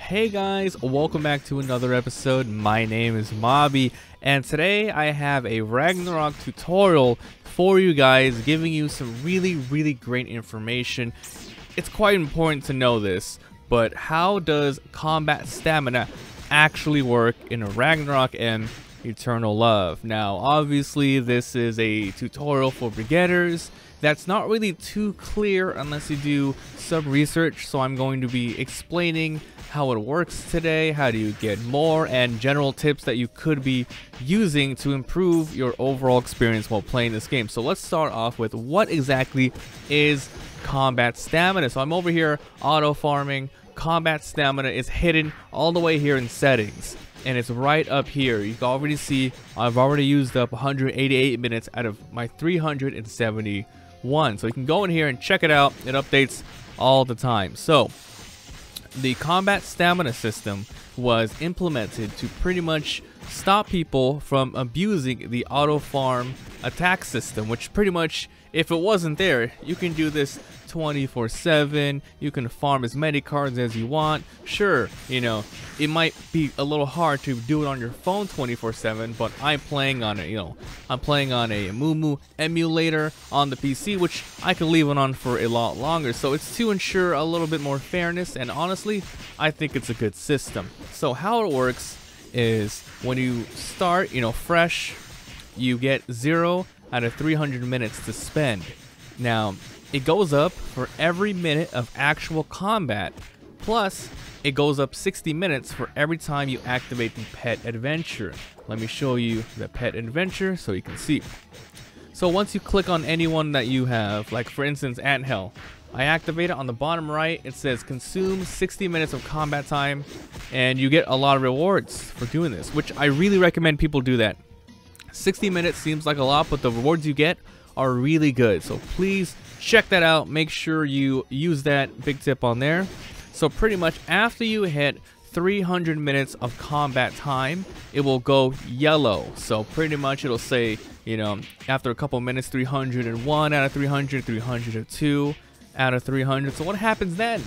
Hey guys, welcome back to another episode. My name is Mabi, and today I have a Ragnarok tutorial for you guys, giving you some really great information. It's quite important to know this, but how does combat stamina actually work in a Ragnarok M Eternal Love? Now, obviously, this is a tutorial for beginners. That's not really too clear unless you do some research, so I'm going to be explaining how it works today, how do you get more, and general tips that you could be using to improve your overall experience while playing this game. So let's start off with what exactly is combat stamina. So I'm over here auto farming. Combat stamina is hidden all the way here in settings, and it's right up here. You can already see I've already used up 188 minutes out of my 371. So you can go in here and check it out. It updates all the time. So the combat stamina system was implemented to pretty much stop people from abusing the auto farm attack system, which pretty much, if it wasn't there, you can do this 24/7. You can farm as many cards as you want. Sure, you know, it might be a little hard to do it on your phone 24/7, but I'm playing on it, I'm playing on a Moo emulator on the PC, which I can leave it on for a lot longer. So it's to ensure a little bit more fairness, and honestly, I think it's a good system. So how it works is when you start, fresh, you get 0 out of 300 minutes to spend. Now, it goes up for every minute of actual combat, plus it goes up 60 minutes for every time you activate the pet adventure. Let me show you the pet adventure so you can see. So once you click on anyone that you have, like for instance Anthel, I activate it. On the bottom right it says consume 60 minutes of combat time, and you get a lot of rewards for doing this, which I really recommend people do that. 60 minutes seems like a lot, but the rewards you get are really good, so please check that out. Make sure you use that big tip on there. So pretty much after you hit 300 minutes of combat time, it will go yellow. So pretty much it'll say, after a couple minutes, 301 out of 300, 302 out of 300. So what happens then?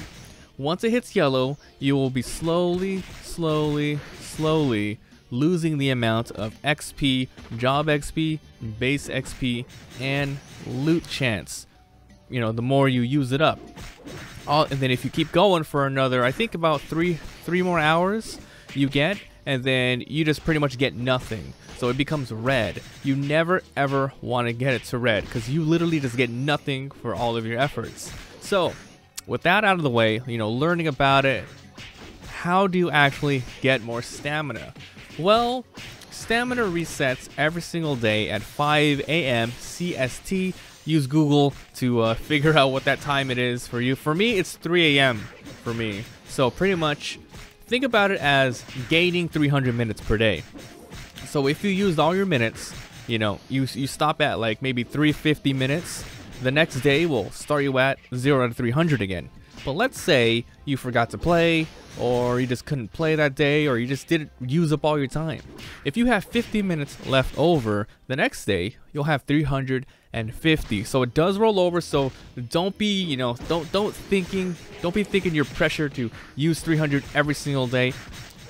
Once it hits yellow, you will be slowly losing the amount of XP, job XP, base XP, and loot chance. The more you use it up. And then if you keep going for another, I think about three more hours you get, and then you just pretty much get nothing. So it becomes red. You never ever want to get it to red, because you literally just get nothing for all of your efforts. So with that out of the way, learning about it, how do you actually get more stamina? Well, stamina resets every single day at 5 a.m. CST. Use Google to figure out what that time it is for you. For me, it's 3 a.m. for me. So pretty much think about it as gaining 300 minutes per day. So if you used all your minutes, you stop at like maybe 350 minutes, the next day will start you at 0 out of 300 again. But let's say you forgot to play, or you just couldn't play that day, or you just didn't use up all your time. If you have 50 minutes left over, the next day you'll have 350. So it does roll over. So don't be, don't be thinking you're pressured to use 300 every single day.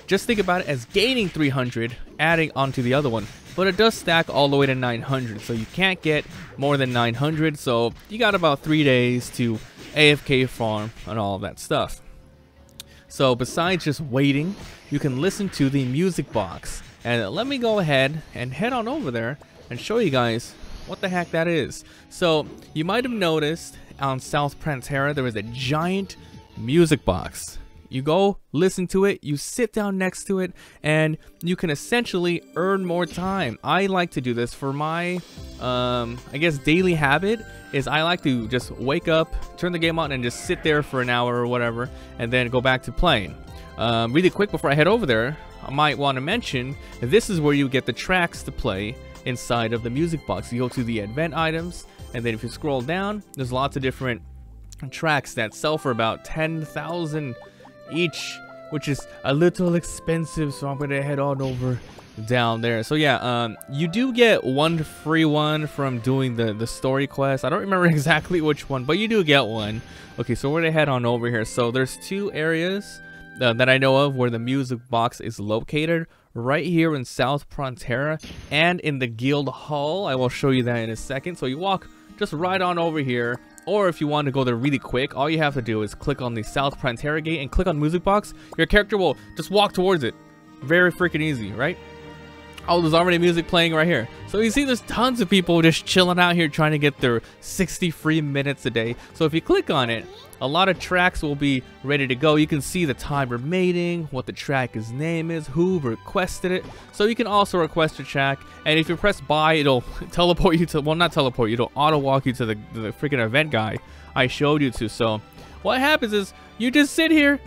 Just think about it as gaining 300, adding onto the other one. But it does stack all the way to 900, so you can't get more than 900. So you got about 3 days to AFK farm and all of that stuff. So besides just waiting, you can listen to the music box. And let me go ahead and head on over there and show you guys what the heck that is. So you might have noticed on South Prantera there is a giant music box. You go listen to it, you sit down next to it, and you can essentially earn more time. I like to do this for my, I guess, daily habit. Is I like to just wake up, turn the game on, and just sit there for an hour or whatever, and then go back to playing. Really quick before I head over there, I might want to mention this is where you get the tracks to play inside of the music box. You go to the event items, and then if you scroll down, there's lots of different tracks that sell for about 10,000 each, which is a little expensive, so I'm gonna head on over down there. So yeah, you do get one free one from doing the story quest. I don't remember exactly which one, but you do get one. Okay, so we're gonna head on over here. So there's two areas that I know of where the music box is located, right here in South Frontera and in the guild hall. I will show you that in a second. So you walk just right on over here, or if you want to go there really quick, all you have to do is click on the South Frontera gate and click on music box. Your character will just walk towards it. Very freaking easy, right? Oh, there's already music playing right here. So you see there's tons of people just chilling out here trying to get their 60 free minutes a day. So if you click on it, a lot of tracks will be ready to go. You can see the time remaining, what the track's name is, who requested it. So you can also request a track, and if you press buy, it'll teleport you to, well, not teleport you, it'll auto walk you to the freaking event guy I showed you to. So what happens is you just sit here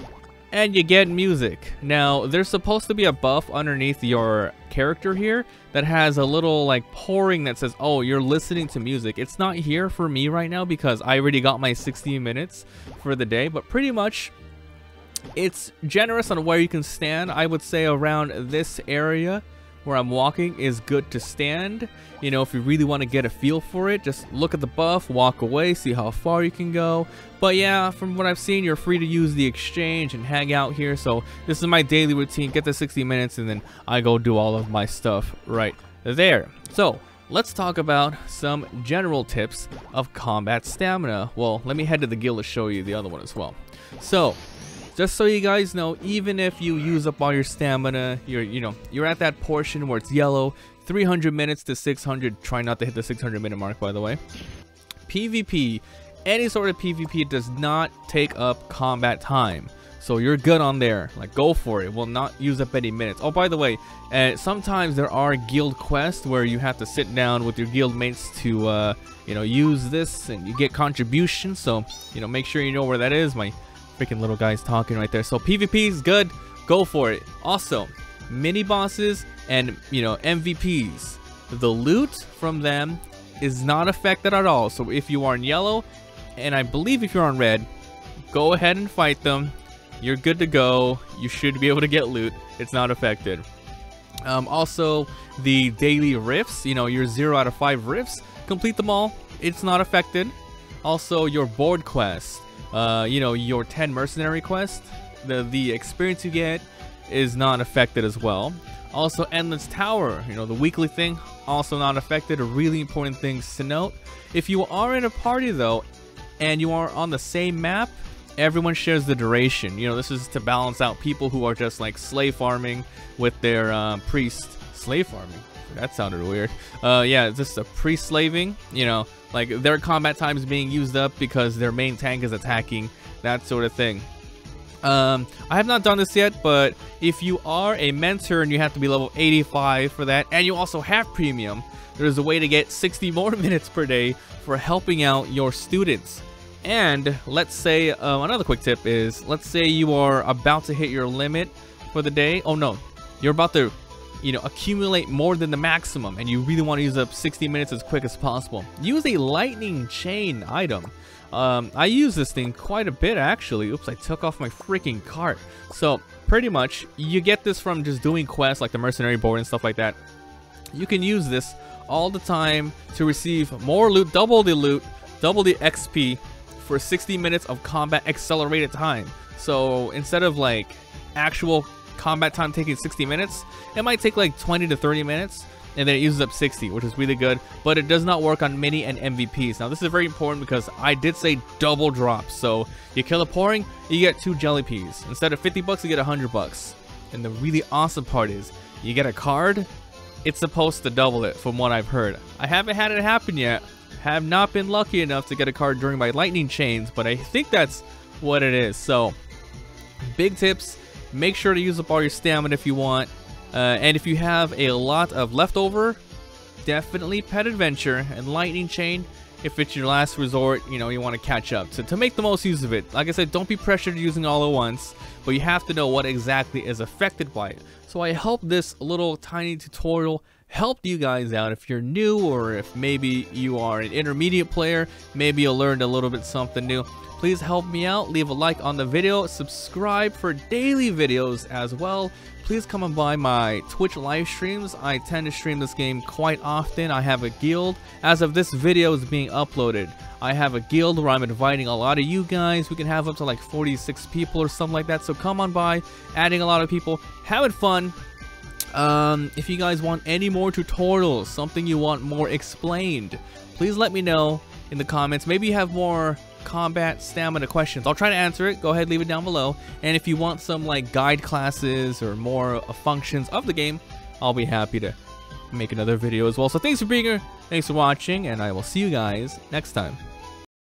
and you get music. Now, there's supposed to be a buff underneath your character here that has a little like pouring that says, oh, you're listening to music. It's not here for me right now because I already got my 60 minutes for the day, but pretty much it's generous on where you can stand. I would say around this area where I'm walking is good to stand. You know, if you really want to get a feel for it, just look at the buff, walk away, see how far you can go. But yeah, from what I've seen, you're free to use the exchange and hang out here. So this is my daily routine. Get the 60 minutes and then I go do all of my stuff right there. So let's talk about some general tips of combat stamina. Well, let me head to the guild to show you the other one as well. So just so you guys know, even if you use up all your stamina, you're at that portion where it's yellow, 300 minutes to 600. Try not to hit the 600 minute mark, by the way. PvP, any sort of PvP does not take up combat time. So you're good on there. Like, go for it. Will not use up any minutes. Oh, by the way, sometimes there are guild quests where you have to sit down with your guild mates to, use this and you get contributions. So, make sure you know where that is. My freaking little guy's talking right there. So PvP is good, go for it. Also, mini bosses and MVPs, the loot from them is not affected at all. So if you are in yellow, and I believe if you're on red, go ahead and fight them. You're good to go. You should be able to get loot. It's not affected. Also, the daily rifts, your 0 out of 5 rifts, complete them all. It's not affected. Also, your board quest. Your 10 mercenary quest, the experience you get is not affected as well. Also, Endless Tower, the weekly thing, also not affected. Really important things to note. If you are in a party though, and you are on the same map, everyone shares the duration. This is to balance out people who are just like slave farming with their priest. Slave farming? That sounded weird. Yeah, it's just a pre-slaving, like their combat time is being used up because their main tank is attacking, that sort of thing. I have not done this yet, but if you are a mentor and you have to be level 85 for that, and you also have premium, there's a way to get 60 more minutes per day for helping out your students. And let's say, another quick tip is, let's say you are about to hit your limit for the day. Oh no, you're about to accumulate more than the maximum and you really want to use up 60 minutes as quick as possible. Use a lightning chain item. I use this thing quite a bit actually. Oops, I took off my freaking cart. So pretty much you get this from just doing quests like the mercenary board and stuff like that. You can use this all the time to receive more loot, double the XP for 60 minutes of combat accelerated time. So instead of like actual combat time taking 60 minutes, it might take like 20 to 30 minutes and then it uses up 60, which is really good, but it does not work on mini and MVPs. Now this is very important because I did say double drops. So you kill a pouring, you get 2 jelly peas. Instead of 50 bucks, you get 100 bucks. And the really awesome part is you get a card, it's supposed to double it from what I've heard. I haven't had it happen yet. Have not been lucky enough to get a card during my lightning chains, but I think that's what it is. So big tips. Make sure to use up all your stamina if you want. And if you have a lot of leftover, definitely Pet Adventure and Lightning Chain. If it's your last resort, you want to catch up. So to make the most use of it, like I said, don't be pressured using all at once, but you have to know what exactly is affected by it. So I hope this little tiny tutorial helped you guys out. If you're new, or if maybe you are an intermediate player, maybe you learned a little bit something new, please help me out. Leave a like on the video, subscribe for daily videos as well. Please come and by my Twitch live streams. I tend to stream this game quite often. I have a guild. As of this video is being uploaded, I have a guild where I'm inviting a lot of you guys. We can have up to like 46 people or something like that. So come on by, adding a lot of people, having fun. If you guys want any more tutorials, something you want more explained, please let me know in the comments. Maybe you have more combat stamina questions. I'll try to answer it. Go ahead, leave it down below. And if you want some like guide classes or more functions of the game, I'll be happy to make another video as well. So thanks for being here, thanks for watching, and I will see you guys next time.